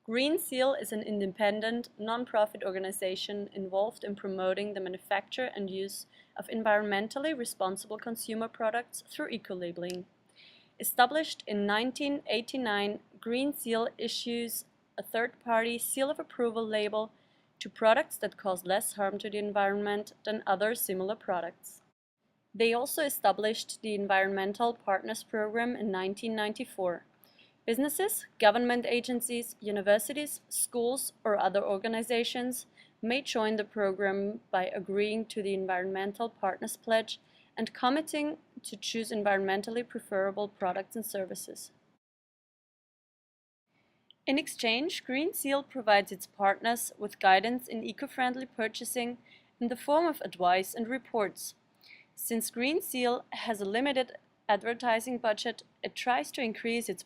Green Seal is an independent, non-profit organization involved in promoting the manufacture and use of environmentally responsible consumer products through eco-labeling. Established in 1989, Green Seal issues a third-party seal of approval label to products that cause less harm to the environment than other similar products. They also established the Environmental Partners Program in 1994. Businesses, government agencies, universities, schools, or other organizations may join the program by agreeing to the Environmental Partners Pledge and committing to choose environmentally preferable products and services. In exchange, Green Seal provides its partners with guidance in eco-friendly purchasing in the form of advice and reports. Since Green Seal has a limited advertising budget, it tries to increase its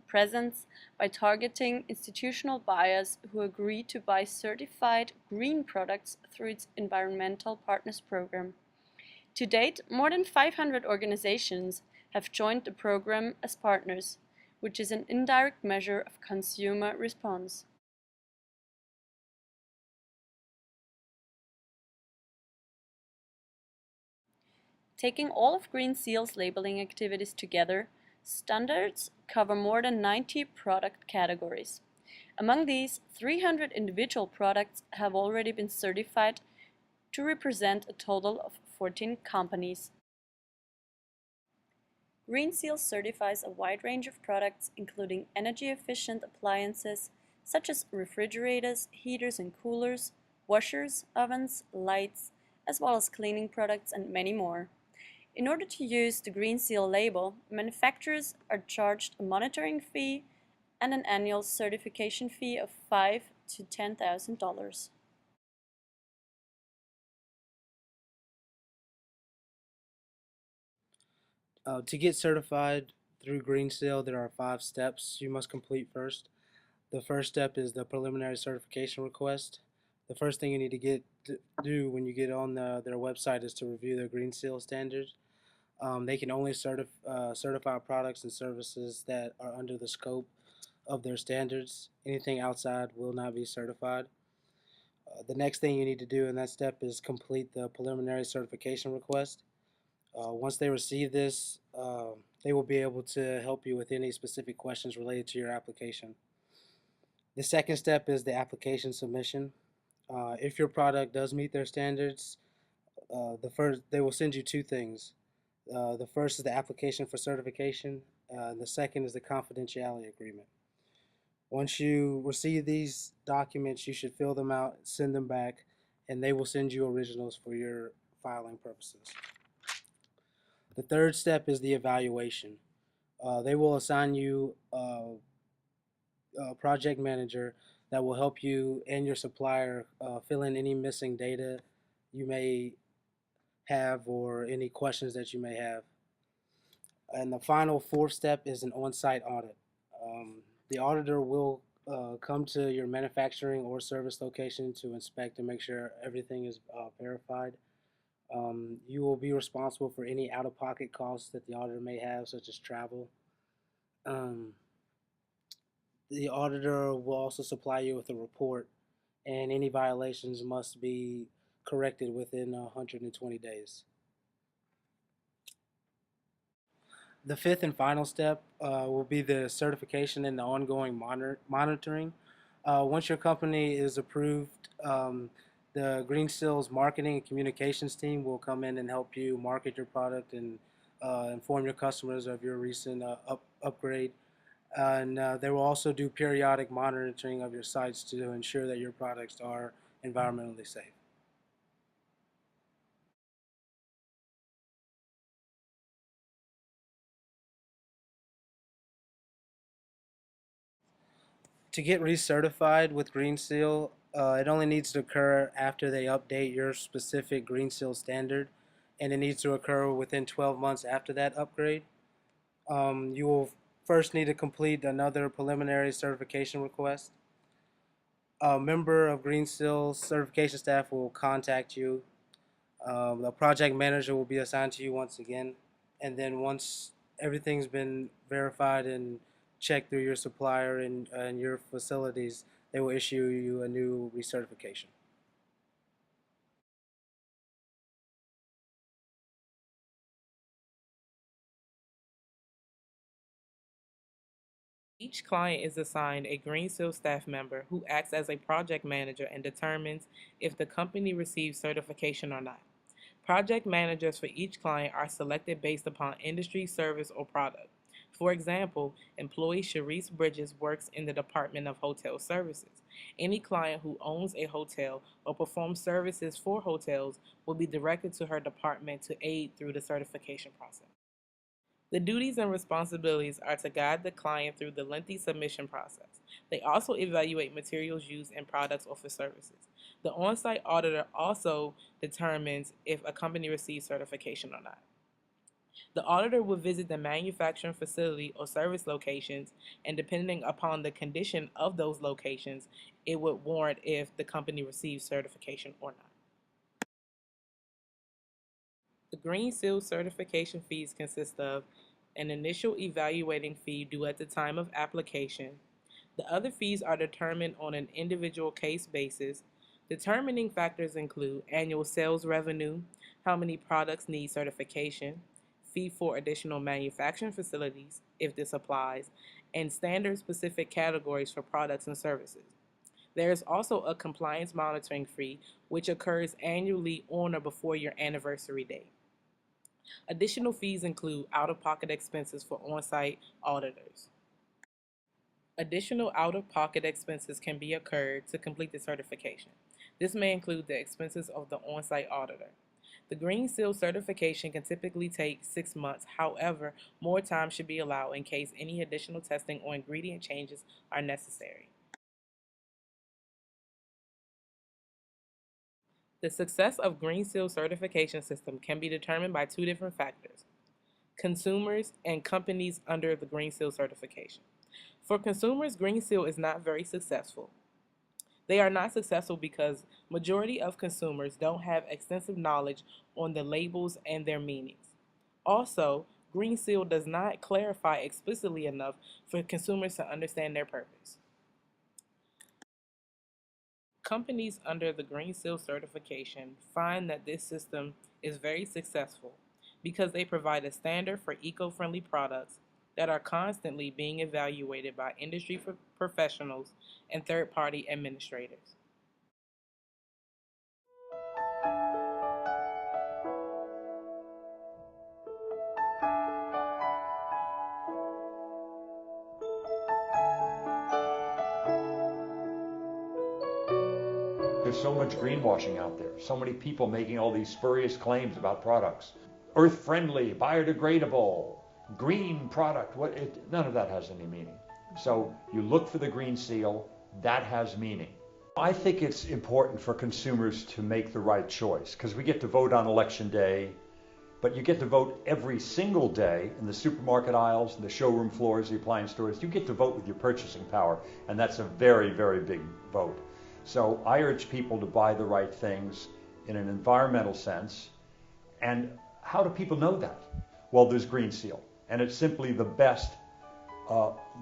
presence by targeting institutional buyers who agree to buy certified green products through its Environmental Partners Program. To date, more than 500 organizations have joined the program as partners, which is an indirect measure of consumer response. Taking all of Green Seal's labeling activities together, standards cover more than 90 product categories. Among these, 300 individual products have already been certified to represent a total of 14 companies. Green Seal certifies a wide range of products, including energy-efficient appliances such as refrigerators, heaters and coolers, washers, ovens, lights, as well as cleaning products and many more. In order to use the Green Seal label, manufacturers are charged a monitoring fee and an annual certification fee of $5,000 to $10,000. To get certified through Green Seal, there are 5 steps you must complete first. The first step is the preliminary certification request. The first thing you need to do when you get on their website is to review their Green Seal standards. They can only certify products and services that are under the scope of their standards. Anything outside will not be certified. The next thing you need to do in that step is complete the preliminary certification request. Once they receive this, they will be able to help you with any specific questions related to your application. The second step is the application submission. If your product does meet their standards, they will send you 2 things. The first is the application for certification. The second is the confidentiality agreement. Once you receive these documents, you should fill them out, send them back, and they will send you originals for your filing purposes. The third step is the evaluation. They will assign you a project manager that will help you and your supplier fill in any missing data you may have or any questions that you may have. And the final fourth step is an on-site audit. The auditor will come to your manufacturing or service location to inspect and make sure everything is verified. You will be responsible for any out-of-pocket costs that the auditor may have, such as travel. Um, the auditor will also supply you with a report, and any violations must be corrected within 120 days. The fifth and final step will be the certification and the ongoing monitoring. Once your company is approved, the Green Seal's marketing and communications team will come in and help you market your product and inform your customers of your recent upgrade. And they will also do periodic monitoring of your sites to ensure that your products are environmentally safe. To get recertified with Green Seal, it only needs to occur after they update your specific Green Seal standard, and it needs to occur within 12 months after that upgrade. You will first need to complete another preliminary certification request. A member of Green Seal certification staff will contact you. The project manager will be assigned to you once again, and then once everything's been verified and check through your supplier and your facilities, they will issue you a new recertification. Each client is assigned a Green Seal staff member who acts as a project manager and determines if the company receives certification or not. Project managers for each client are selected based upon industry, service, or product. For example, employee Sharice Bridges works in the Department of Hotel Services. Any client who owns a hotel or performs services for hotels will be directed to her department to aid through the certification process. The duties and responsibilities are to guide the client through the lengthy submission process. They also evaluate materials used in products or for services. The on-site auditor also determines if a company receives certification or not. The auditor will visit the manufacturing facility or service locations, and depending upon the condition of those locations, it would warrant if the company receives certification or not. The Green Seal certification fees consist of an initial evaluating fee due at the time of application. The other fees are determined on an individual case basis. Determining factors include annual sales revenue, how many products need certification, fee for additional manufacturing facilities, if this applies, and standard-specific categories for products and services. There is also a compliance monitoring fee, which occurs annually on or before your anniversary date. Additional fees include out-of-pocket expenses for on-site auditors. Additional out-of-pocket expenses can be incurred to complete the certification. This may include the expenses of the on-site auditor. The Green Seal certification can typically take 6 months. However, more time should be allowed in case any additional testing or ingredient changes are necessary. The success of Green Seal certification system can be determined by two different factors: consumers and companies under the Green Seal certification. For consumers, Green Seal is not very successful. They are not successful because majority of consumers don't have extensive knowledge on the labels and their meanings. Also, Green Seal does not clarify explicitly enough for consumers to understand their purpose. Companies under the Green Seal certification find that this system is very successful because they provide a standard for eco-friendly products that are constantly being evaluated by industry professionals and third-party administrators. There's so much greenwashing out there, so many people making all these spurious claims about products. Earth-friendly, biodegradable, green product, none of that has any meaning. So you look for the green seal, that has meaning. I think it's important for consumers to make the right choice because we get to vote on election day, but you get to vote every single day in the supermarket aisles, the showroom floors, the appliance stores. You get to vote with your purchasing power, and that's a very, very big vote. So I urge people to buy the right things in an environmental sense. And how do people know that? Well, there's Green Seal, and it's simply the best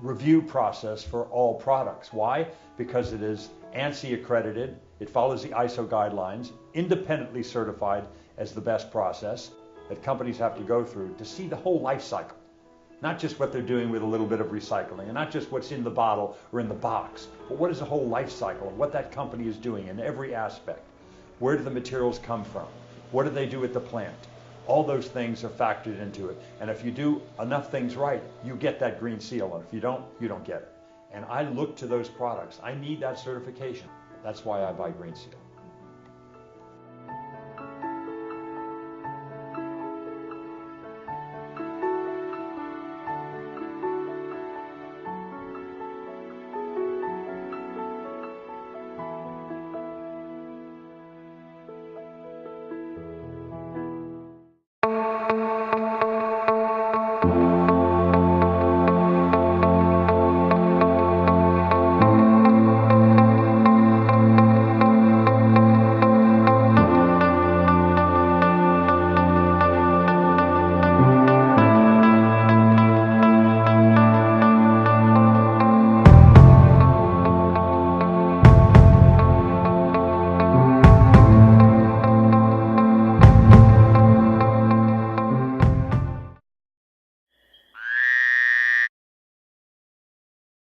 review process for all products. Why? Because it is ANSI accredited, it follows the ISO guidelines, independently certified as the best process that companies have to go through to see the whole life cycle. Not just what they're doing with a little bit of recycling, and not just what's in the bottle or in the box, but what is the whole life cycle and what that company is doing in every aspect. Where do the materials come from? What do they do at the plant? All those things are factored into it. And if you do enough things right, you get that green seal. And if you don't get it. And I look to those products. I need that certification. That's why I buy Green Seal.